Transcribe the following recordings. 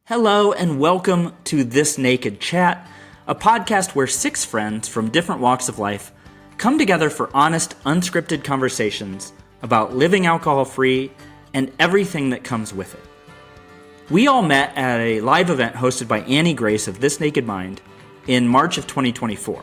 Hello and welcome to This Naked Chat, a podcast where six friends from different walks of life come together for honest, unscripted conversations about living alcohol-free and everything that comes with it. We all met at a live event hosted by Annie Grace of This Naked Mind in March of 2024.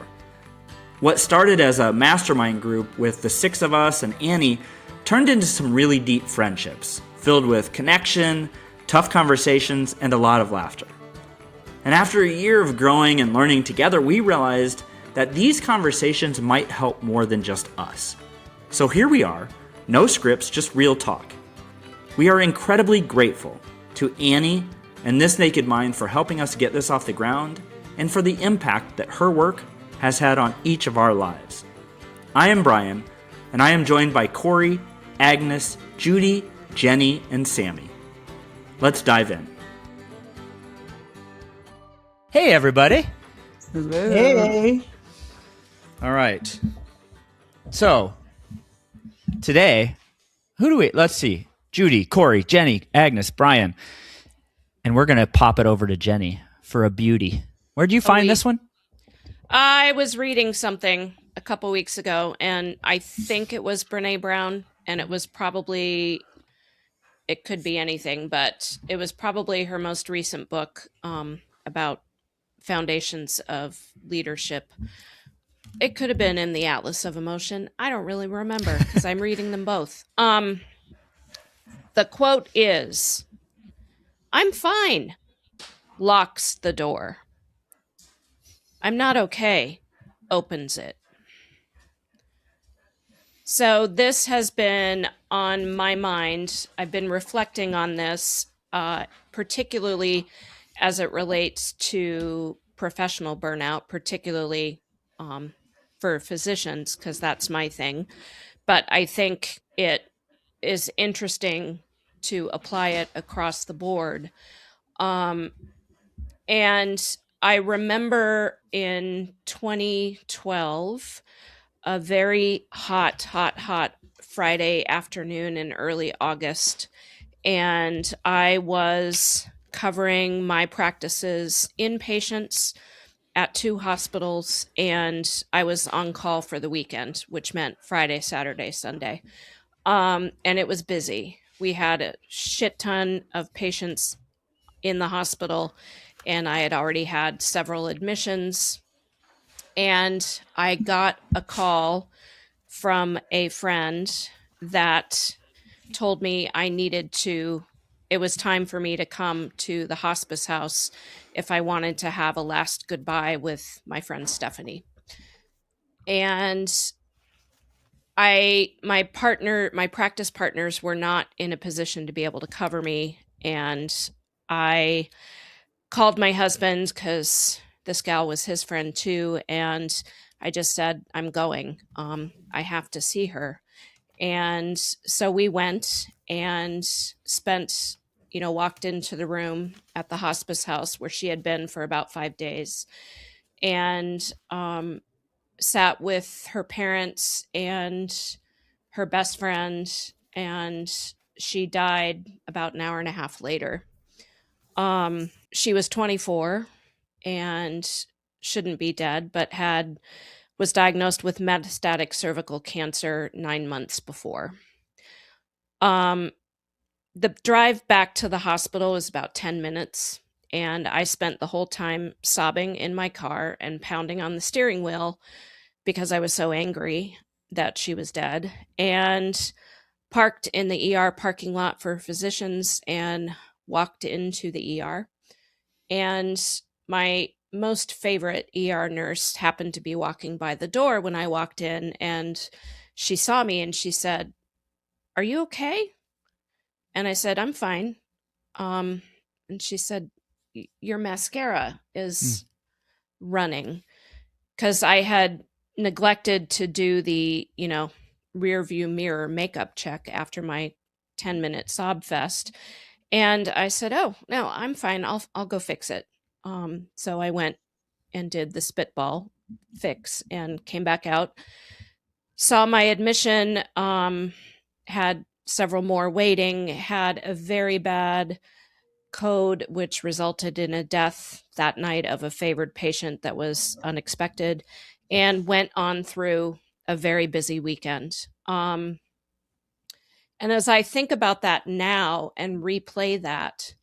What started as a mastermind group with the six of us and Annie turned into some really deep friendships, filled with connection, tough conversations, and a lot of laughter. And after a year of growing and learning together, we realized that these conversations might help more than just us. So here we are, no scripts, just real talk. We are incredibly grateful to Annie and This Naked Mind for helping us get this off the ground and for the impact that her work has had on each of our lives. I am Brian, and I am joined by Kori, Agnes, Judi, Jenie, and Sammie. Let's dive in. Hey, everybody. Hello. Hey. All right. So, today, let's see. Judi, Kori, Jenie, Agnes, Brian. And we're going to pop it over to Jenie for a beauty. Where'd you find this one? I was reading something a couple weeks ago, and I think it was Brené Brown, and it was probably... It could be anything, but it was probably her most recent book about foundations of leadership. It could have been in the Atlas of Emotion. I don't really remember because I'm reading them both. The quote is, "I'm fine," locks the door. "I'm not okay," opens it. So this has been on my mind. I've been reflecting on this, particularly as it relates to professional burnout, particularly for physicians, because that's my thing. But I think it is interesting to apply it across the board. And I remember in 2012, a very hot Friday afternoon in early August. And I was covering my practices inpatients at two hospitals. And I was on call for the weekend, which meant Friday, Saturday, Sunday. And it was busy. We had a shit ton of patients in the hospital, and I had already had several admissions. And I got a call from a friend that told me it was time for me to come to the hospice house if I wanted to have a last goodbye with my friend Stephanie. And my practice partners were not in a position to be able to cover me. And I called my husband because this gal was his friend too. And I just said, I'm going. I have to see her. And so we went and walked into the room at the hospice house where she had been for about 5 days, and sat with her parents and her best friend. And she died about an hour and a half later. She was 24 and shouldn't be dead, but was diagnosed with metastatic cervical cancer 9 months before. The drive back to the hospital was about 10 minutes, and I spent the whole time sobbing in my car and pounding on the steering wheel because I was so angry that she was dead, and parked in the ER parking lot for physicians and walked into the ER. And my most favorite ER nurse happened to be walking by the door when I walked in, and she saw me and she said, "Are you okay?" And I said, "I'm fine." And she said, "Your mascara is running," because I had neglected to do the, rear view mirror makeup check after my 10-minute sob fest. And I said, "Oh, no, I'm fine. I'll go fix it." So I went and did the spitball fix and came back out, saw my admission, had several more waiting, had a very bad code, which resulted in a death that night of a favored patient that was unexpected, and went on through a very busy weekend. And as I think about that now and replay that,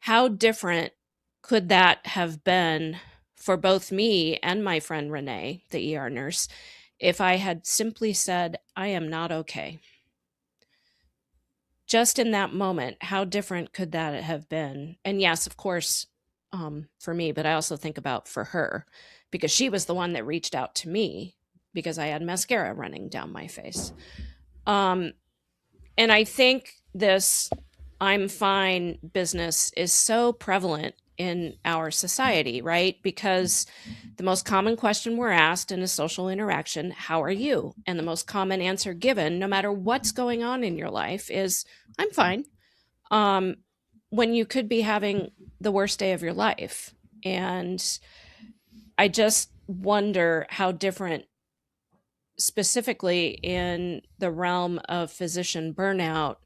how different could that have been for both me and my friend Renee, the ER nurse, if I had simply said, I am not okay? Just in that moment, how different could that have been? And yes, of course, for me, but I also think about for her, because she was the one that reached out to me because I had mascara running down my face. And I think this I'm fine business is so prevalent in our society, right? Because the most common question we're asked in a social interaction, how are you? And the most common answer given, no matter what's going on in your life, is I'm fine. When you could be having the worst day of your life. And I just wonder how different, specifically in the realm of physician burnout,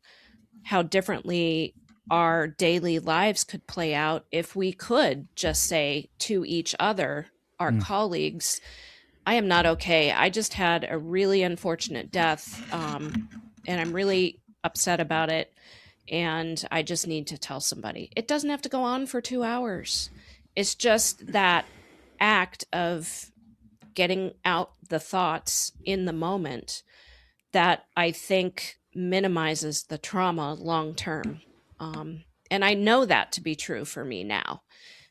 how differently our daily lives could play out if we could just say to each other, our colleagues, I am not okay. I just had a really unfortunate death, and I'm really upset about it, and I just need to tell somebody. It doesn't have to go on for 2 hours. It's just that act of getting out the thoughts in the moment that I think minimizes the trauma long term. And I know that to be true for me now,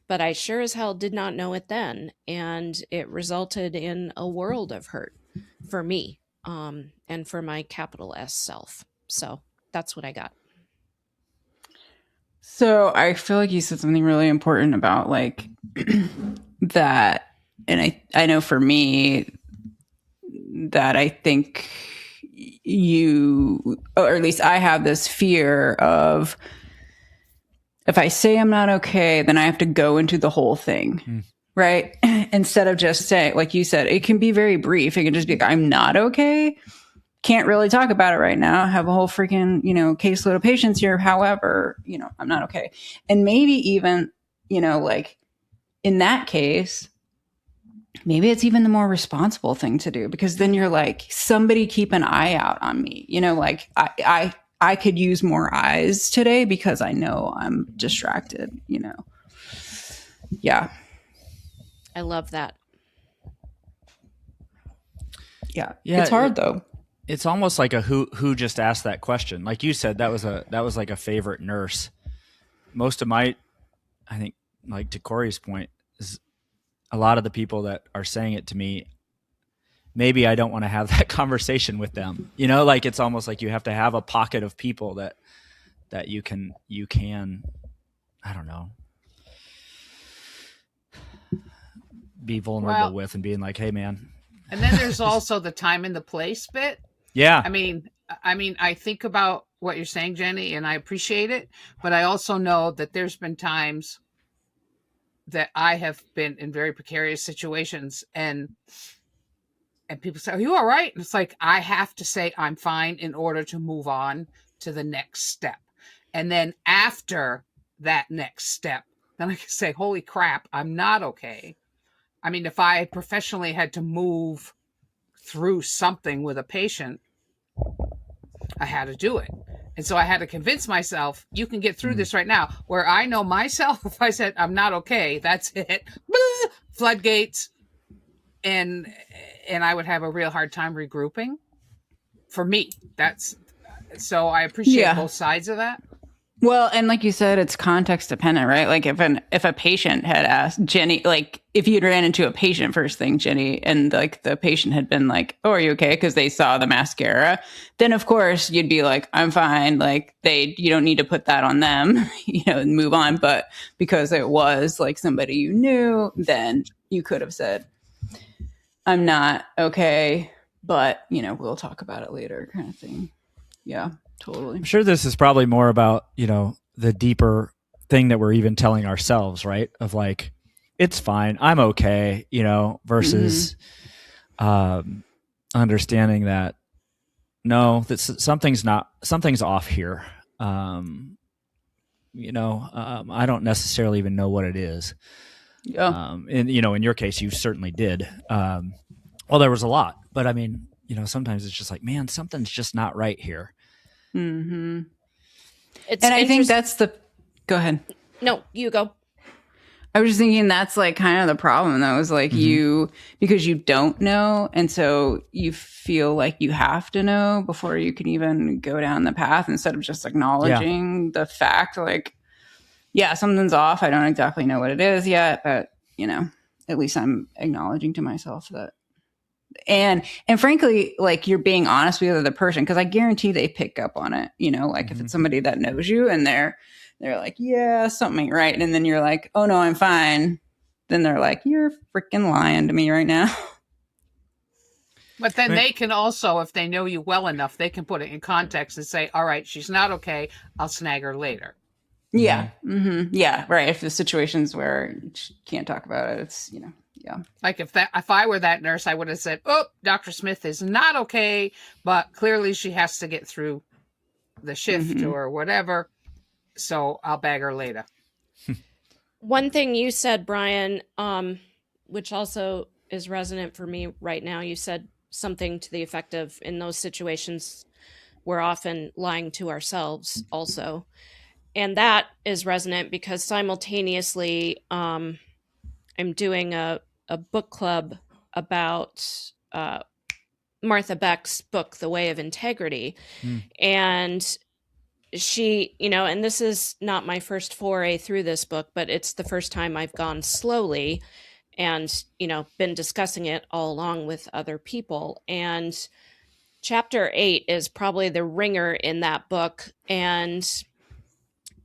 but I sure as hell did not know it then. And it resulted in a world of hurt for me, and for my capital S self. So that's what I got. So I feel like you said something really important about like that. And I know for me that I think you, or at least I have this fear of, if I say I'm not okay, then I have to go into the whole thing, right? Instead of just saying, like you said, it can be very brief. It can just be like, I'm not okay. Can't really talk about it right now. I have a whole freaking, caseload of patients here. However, I'm not okay. And maybe even, like in that case, maybe it's even the more responsible thing to do, because then you're like, somebody keep an eye out on me. Like I could use more eyes today because I know I'm distracted, Yeah. I love that. Yeah. It's hard though. It's almost like a who just asked that question. Like you said, that was like a favorite nurse. Most of I think, like to Kori's point, is a lot of the people that are saying it to me, maybe I don't want to have that conversation with them. Like it's almost like you have to have a pocket of people that you can, I don't know, be vulnerable with, and being like, hey man. And then there's also the time and the place bit. Yeah. I mean, I think about what you're saying, Jenny, and I appreciate it, but I also know that there's been times that I have been in very precarious situations and people say, are you all right? And it's like, I have to say I'm fine in order to move on to the next step. And then after that next step, then I can say, holy crap, I'm not okay. I mean, if I professionally had to move through something with a patient, I had to do it. And so I had to convince myself, you can get through this right now. Where I know myself, if I said, I'm not okay, that's it. Floodgates. And I would have a real hard time regrouping. For me, so I appreciate both sides of that. Well, and like you said, it's context dependent, right? Like if a patient had asked Jenny, like if you'd ran into a patient first thing, Jenny, and like the patient had been like, oh, are you okay? Because they saw the mascara, then of course you'd be like, I'm fine. Like you don't need to put that on them, and move on. But because it was like somebody you knew, then you could have said, I'm not okay, but we'll talk about it later, kind of thing. Yeah. Totally. I'm sure this is probably more about, the deeper thing that we're even telling ourselves, right? Of like, it's fine, I'm okay, versus understanding that, no, that something's off here. I don't necessarily even know what it is. Yeah. And, in your case, you certainly did. Well, there was a lot, but I mean, sometimes it's just like, man, something's just not right here. Mm-hmm. It's And I think that's go ahead. No, you go. I was just thinking that's like kind of the problem though, is like because you don't know. And so you feel like you have to know before you can even go down the path, instead of just acknowledging the fact, like, yeah, something's off. I don't exactly know what it is yet, but at least I'm acknowledging to myself that. And frankly, like, you're being honest with the other person, because I guarantee they pick up on it. Like if it's somebody that knows you and they're like, yeah, something ain't right, and then you're like, oh no, I'm fine. Then they're like, you're freaking lying to me right now. But then they can also, if they know you well enough, they can put it in context and say, all right, she's not okay. I'll snag her later. Yeah. Mm-hmm. Yeah. Right. If the situations where you can't talk about it, it's, yeah. Like if I were that nurse, I would have said, oh, Dr. Smith is not okay, but clearly she has to get through the shift or whatever. So I'll bag her later. One thing you said, Brian, which also is resonant for me right now, you said something to the effect of, in those situations, we're often lying to ourselves also. And that is resonant because simultaneously, I'm doing a book club about Martha Beck's book, The Way of Integrity. And she, and this is not my first foray through this book, but it's the first time I've gone slowly and, been discussing it all along with other people. And chapter 8 is probably the ringer in that book. And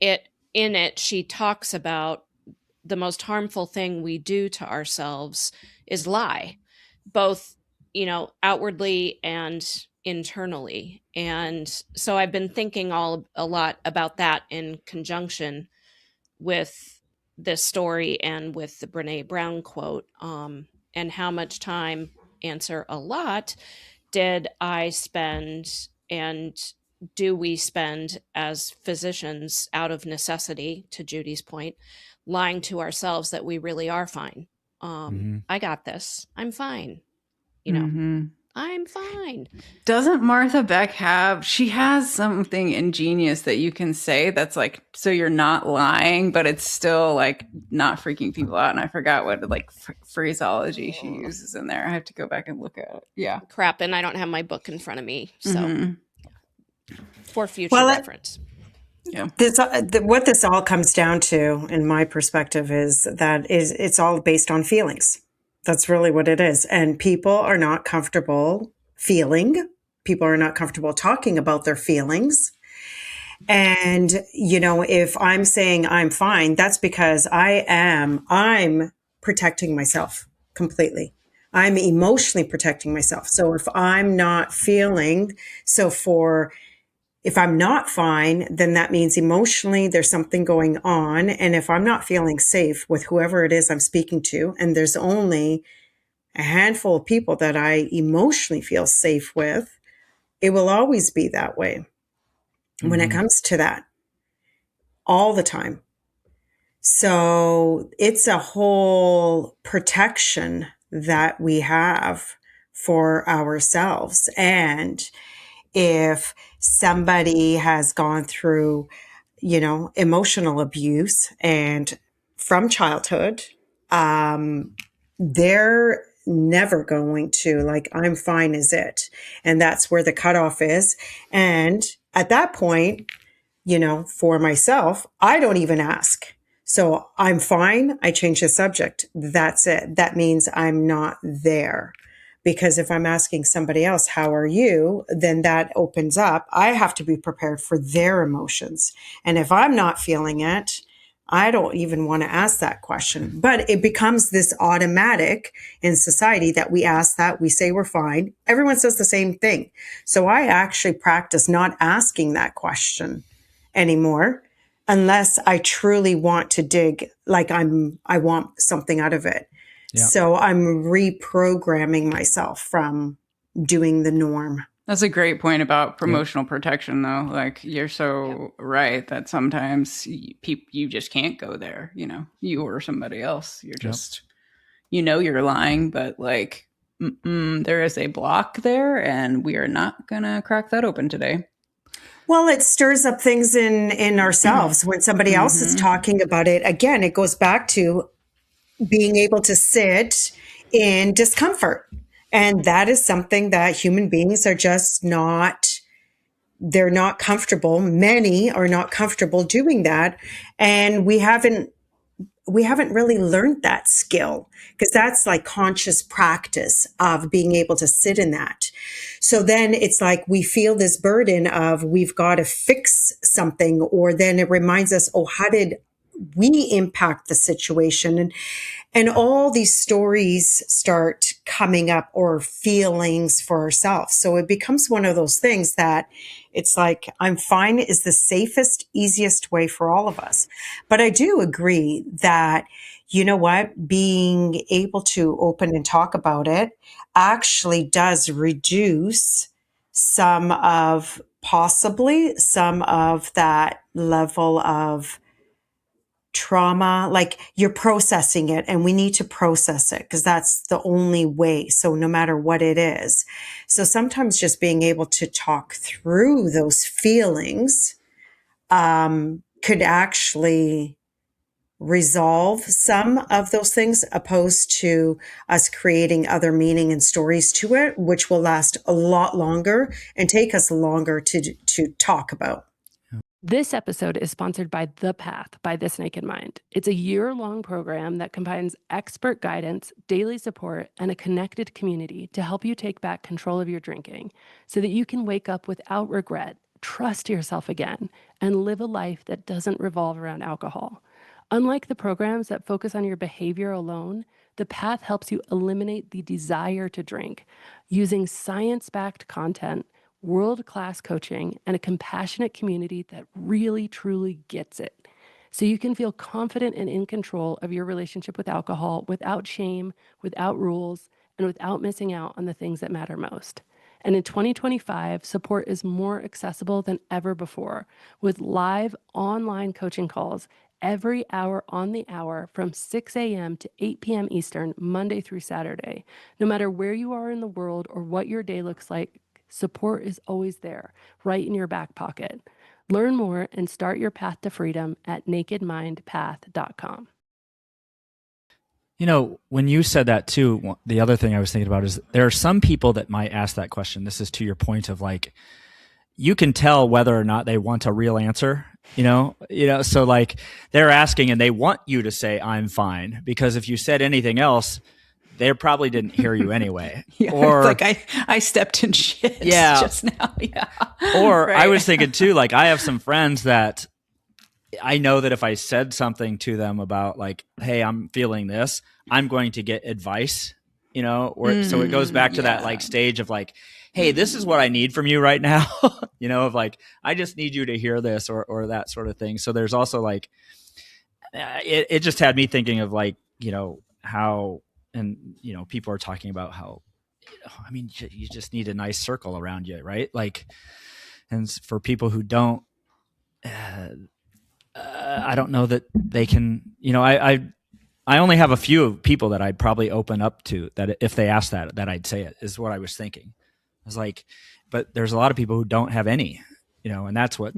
in it, she talks about the most harmful thing we do to ourselves is lie, both, outwardly and internally. And so I've been thinking a lot about that in conjunction with this story and with the Brene Brown quote, and how much time, answer a lot, did I spend and do we spend as physicians out of necessity, to Judy's point, lying to ourselves that we really are fine. I got this. I'm fine. I'm fine. Doesn't Martha Beck she has something ingenious that you can say that's like, so you're not lying, but it's still like not freaking people out. And I forgot what phraseology she uses in there. I have to go back and look at it. Yeah. Crap. And I don't have my book in front of me. So for future reference. Yeah. What this all comes down to, in my perspective, is that it's all based on feelings. That's really what it is. And people are not comfortable feeling. People are not comfortable talking about their feelings. And, if I'm saying I'm fine, that's because I'm protecting myself completely. I'm emotionally protecting myself. So if I'm not feeling, if I'm not fine, then that means emotionally there's something going on. And if I'm not feeling safe with whoever it is I'm speaking to, and there's only a handful of people that I emotionally feel safe with, it will always be that way when it comes to that, all the time. So it's a whole protection that we have for ourselves. And if somebody has gone through, emotional abuse and from childhood, they're never going to, like, I'm fine is it. And that's where the cutoff is. And at that point, for myself, I don't even ask. So I'm fine. I change the subject. That's it. That means I'm not there. Because if I'm asking somebody else, how are you? Then that opens up. I have to be prepared for their emotions. And if I'm not feeling it, I don't even want to ask that question. But it becomes this automatic in society that we ask that, we say we're fine. Everyone says the same thing. So I actually practice not asking that question anymore unless I truly want to dig, like I want something out of it. Yeah. So I'm reprogramming myself from doing the norm. That's a great point about promotional protection, though. Like, you're so right that sometimes you just can't go there. You know, you or somebody else. You're just, you're lying, but like, there is a block there, and we are not gonna crack that open today. Well, it stirs up things in ourselves when somebody else is talking about it. Again, it goes back to being able to sit in discomfort. And that is something that human beings are just not, they're not comfortable. Many are not comfortable doing that. And we haven't really learned that skill, because that's like conscious practice of being able to sit in that. So then it's like we feel this burden of we've got to fix something, or then it reminds us, oh, how did we impact the situation? And all these stories start coming up, or feelings for ourselves. So it becomes one of those things that it's like, I'm fine is the safest, easiest way for all of us. But I do agree that, you know what, being able to open and talk about it actually does reduce possibly some of that level of trauma. Like, you're processing it, and we need to process it because that's the only way. So no matter what it is. So sometimes just being able to talk through those feelings could actually resolve some of those things, opposed to us creating other meaning and stories to it, which will last a lot longer and take us longer to talk about. This episode is sponsored by The Path by This Naked Mind. It's a year-long program that combines expert guidance, daily support, and a connected community to help you take back control of your drinking so that you can wake up without regret, trust yourself again, and live a life that doesn't revolve around alcohol. Unlike the programs that focus on your behavior alone, The Path helps you eliminate the desire to drink using science-backed content, world-class coaching, and a compassionate community that really, truly gets it. So you can feel confident and in control of your relationship with alcohol without shame, without rules, and without missing out on the things that matter most. And in 2025, support is more accessible than ever before, with live online coaching calls every hour on the hour from 6 a.m. to 8 p.m. Eastern, Monday through Saturday. No matter where you are in the world or what your day looks like, support is always there, right in your back pocket. Learn more and start your path to freedom at nakedmindpath.com. You know, when you said that too, the other thing I was thinking about is there are some people that might ask that question. This is to your point of like, you can tell whether or not they want a real answer, you know, so like they're asking and they want you to say, I'm fine, because if you said anything else, they probably didn't hear you anyway. Or it's like I stepped in shit just now. Yeah. Or right. I was thinking too, like I have some friends that I know that if I said something to them about like, hey, I'm feeling this, I'm going to get advice, you know, or so it goes back to that like stage of like, hey, this is what I need from you right now, you know, of like, I just need you to hear this or that sort of thing. So there's also like, it just had me thinking of like, you know, how, and, you know, people are talking about how, I mean, you just need a nice circle around you, right? Like, and for people who don't, I don't know that they can, you know, I only have a few people that I'd probably open up to that if they asked that I'd say it, is what I was thinking. I was like, but there's a lot of people who don't have any, you know, and that's what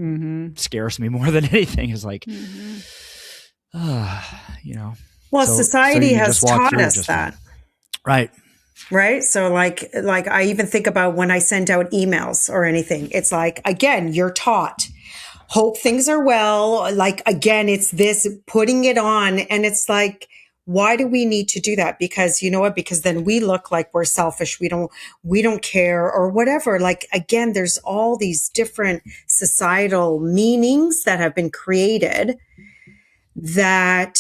scares me more than anything is like, you know. Well, society has taught us that. Right. Right. So like I even think about when I send out emails or anything, it's like, again, you're taught, hope things are well. Like, again, it's this putting it on. And it's like, why do we need to do that? Because you know what? Because then we look like we're selfish. We don't care or whatever. Like, again, there's all these different societal meanings that have been created that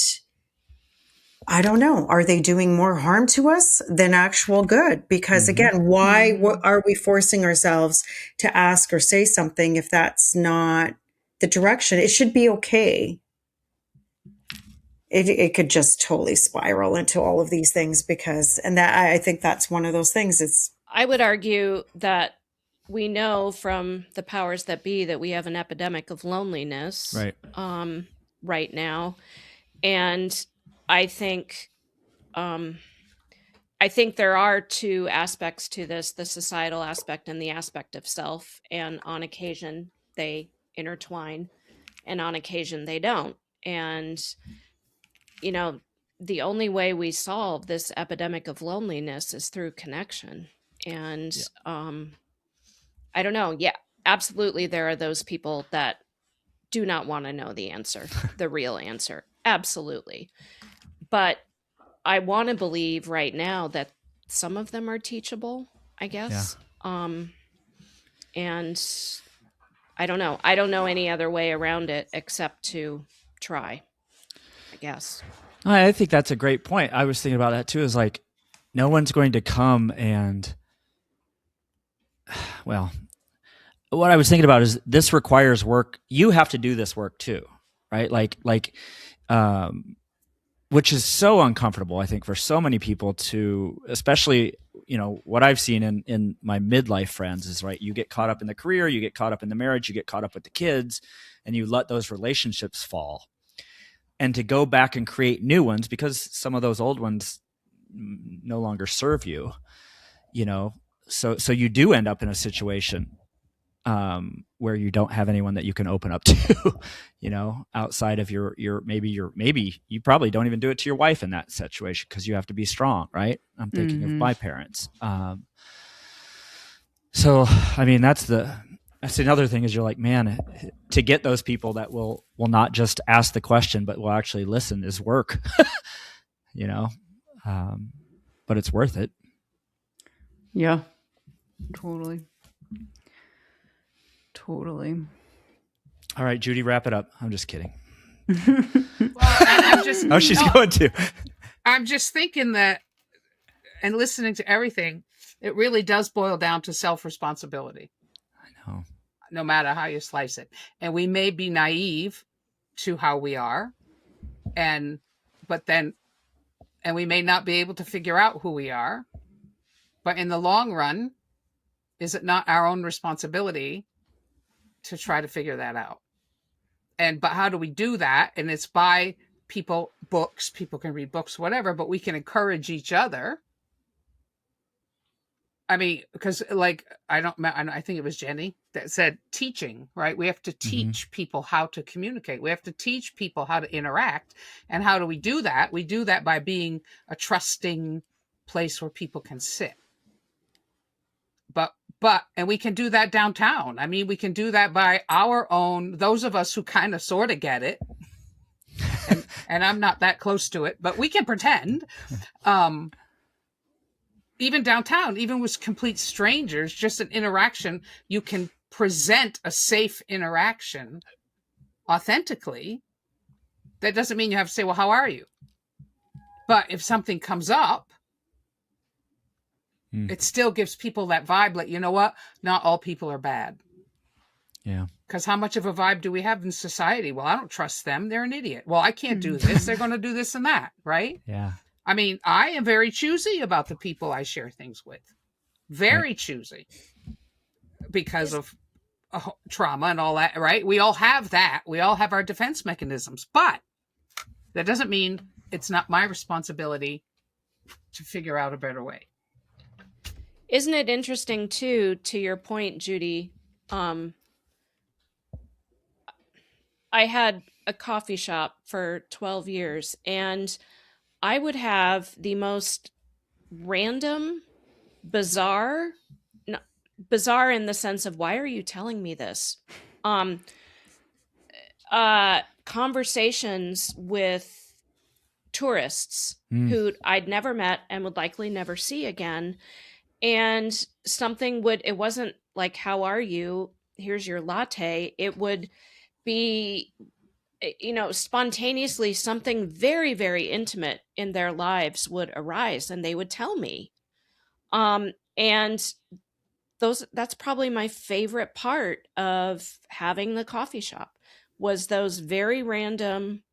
I don't know. Are they doing more harm to us than actual good? Because again, why are we forcing ourselves to ask or say something if that's not the direction? It should be okay. It could just totally spiral into all of these things because, and that I think that's one of those things. I would argue that we know from the powers that be that we have an epidemic of loneliness Right. right now. And I think there are two aspects to this, the societal aspect and the aspect of self. And on occasion they intertwine and on occasion they don't. And, you know, the only way we solve this epidemic of loneliness is through connection. And I don't know. Yeah, absolutely. There are those people that do not want to know the answer, the real answer. Absolutely. But I want to believe right now that some of them are teachable, I guess. And I don't know. I don't know any other way around it except to try, I guess. I think that's a great point. I was thinking about that too, is like, no one's going to come and, well, what I was thinking about is this requires work. You have to do this work too, right? Which is so uncomfortable, I think, for so many people to, especially, what I've seen in my midlife friends is, right, you get caught up in the career, you get caught up in the marriage, you get caught up with the kids, and you let those relationships fall. And to go back and create new ones because some of those old ones no longer serve you, so you do end up in a situation where you don't have anyone that you can open up to, outside of your maybe you probably don't even do it to your wife in that situation because you have to be strong, right? I'm thinking of my parents. So, I mean, that's another thing is you're like, man, to get those people that will not just ask the question, but will actually listen is work, but it's worth it. Yeah, totally. All right, Judi, wrap it up. I'm just kidding. Going to. I'm just thinking that, and listening to everything, it really does boil down to self-responsibility. I know. No matter how you slice it. And we may be naive to how we are, and we may not be able to figure out who we are. But in the long run, is it not our own responsibility to try to figure that out? But how do we do that? And it's by books, people can read books, whatever, but we can encourage each other. I mean, because I think it was Jenny that said teaching, right? We have to teach people how to communicate. We have to teach people how to interact. And how do we do that? We do that by being a trusting place where people can sit. And we can do that downtown. I mean, we can do that by our own, those of us who kind of sort of get it. And I'm not that close to it, but we can pretend. Even downtown, even with complete strangers, just an interaction, you can present a safe interaction authentically. That doesn't mean you have to say, well, how are you? But if something comes up, it still gives people that vibe, like, you know what? Not all people are bad. Yeah. Because how much of a vibe do we have in society? Well, I don't trust them. They're an idiot. Well, I can't do this. They're going to do this and that, right? Yeah. I mean, I am very choosy about the people I share things with. Very choosy. Because of trauma and all that, right? We all have that. We all have our defense mechanisms. But that doesn't mean it's not my responsibility to figure out a better way. Isn't it interesting, too, to your point, Judi? I had a coffee shop for 12 years, and I would have the most random, bizarre in the sense of, why are you telling me this? Conversations with tourists who I'd never met and would likely never see again. And it wasn't like, how are you? Here's your latte. It would be, spontaneously something very, very intimate in their lives would arise and they would tell me. And that's probably my favorite part of having the coffee shop, was those very random,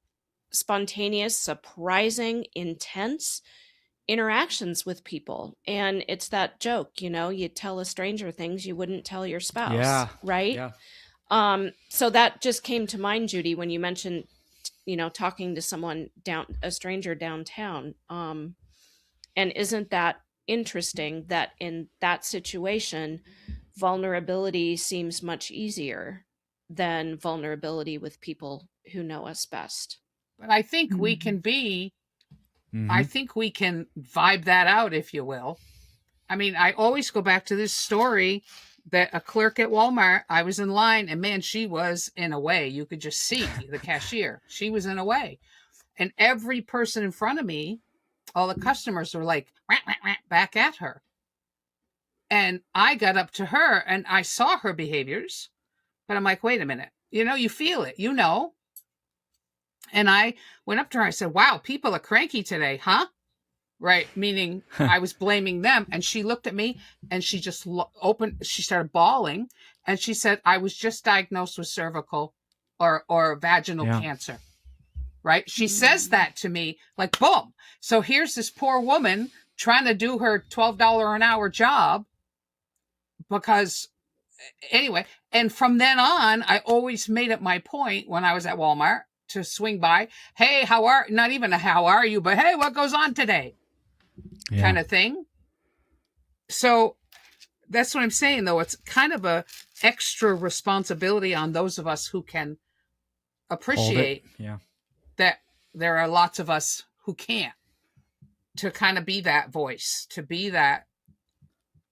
spontaneous, surprising, intense, interactions with people. And it's that joke, you tell a stranger things you wouldn't tell your spouse, right? Yeah. So that just came to mind, Judi, when you mentioned, talking to someone a stranger downtown. And isn't that interesting that in that situation, vulnerability seems much easier than vulnerability with people who know us best? But I think we can I think we can vibe that out, if you will. I mean, I always go back to this story that a clerk at Walmart, I was in line, and man, she was in a way. You could just see the cashier. She was in a way. And every person in front of me, all the customers were like, "Rah, rah, rah," back at her. And I got up to her and I saw her behaviors, but I'm like, wait a minute, you feel it, And I went up to her. I said, wow, people are cranky today, huh? Right. Meaning I was blaming them. And she looked at me and she just she started bawling. And she said, I was just diagnosed with cervical or vaginal cancer. Right. She says that to me like, boom. So here's this poor woman trying to do her $12 an hour job because anyway. And from then on, I always made it my point when I was at Walmart to swing by. Hey, not even a how are you, but hey, what goes on today? Kind of thing. So that's what I'm saying, though. It's kind of a extra responsibility on those of us who can appreciate that there are lots of us who can't, to kind of be that voice, to be that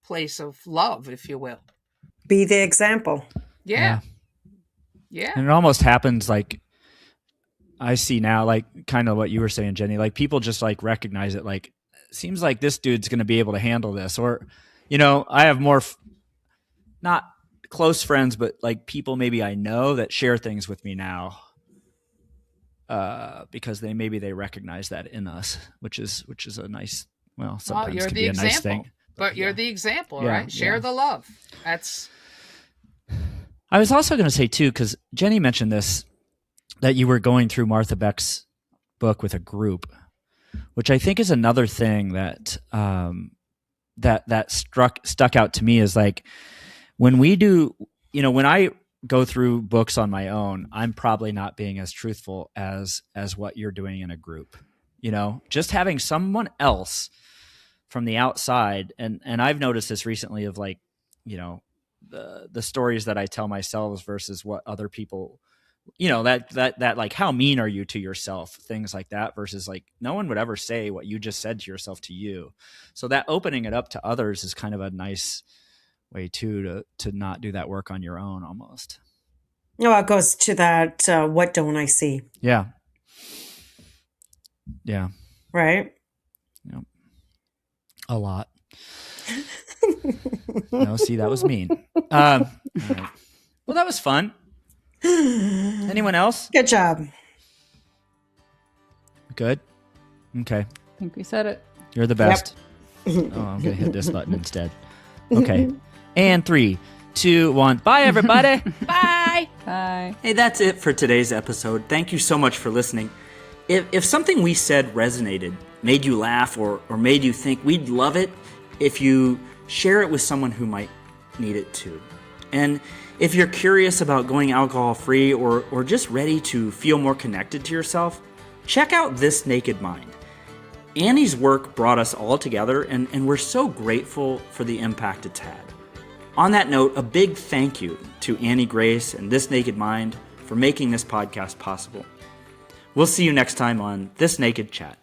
place of love, if you will. Be the example. Yeah. And it almost happens like I see now, like kind of what you were saying, Jenny, like people just like recognize it. Like, seems like this dude's going to be able to handle this. Or, I have more, not close friends, but like people maybe I know that share things with me now because they recognize that in us, which is a nice, sometimes you're can the be a example, nice thing. but you're the example, right? Share the love. I was also going to say too, because Jenny mentioned this, that you were going through Martha Beck's book with a group, which I think is another thing that that stuck out to me is like when we do, when I go through books on my own, I'm probably not being as truthful as what you're doing in a group. Just having someone else from the outside, and I've noticed this recently of like, the stories that I tell myself versus what other people, that like, how mean are you to yourself? Things like that versus like, no one would ever say what you just said to yourself to you. So that opening it up to others is kind of a nice way too, to not do that work on your own almost. No, it goes to that, what don't I see? Yeah. Yeah. Right? Yep. A lot. No, see, that was mean. All right. Well, that was fun. Anyone else? Good job. Good. Okay. I think we said it. You're the best. Oh, I'm going to hit this button instead. Okay. And 3, 2, 1. Bye, everybody. Bye. Bye. Hey, that's it for today's episode. Thank you so much for listening. If something we said resonated, made you laugh, or made you think, we'd love it if you share it with someone who might need it too. And if you're curious about going alcohol-free or just ready to feel more connected to yourself, check out This Naked Mind. Annie's work brought us all together, and we're so grateful for the impact it's had. On that note, a big thank you to Annie Grace and This Naked Mind for making this podcast possible. We'll see you next time on This Naked Chat.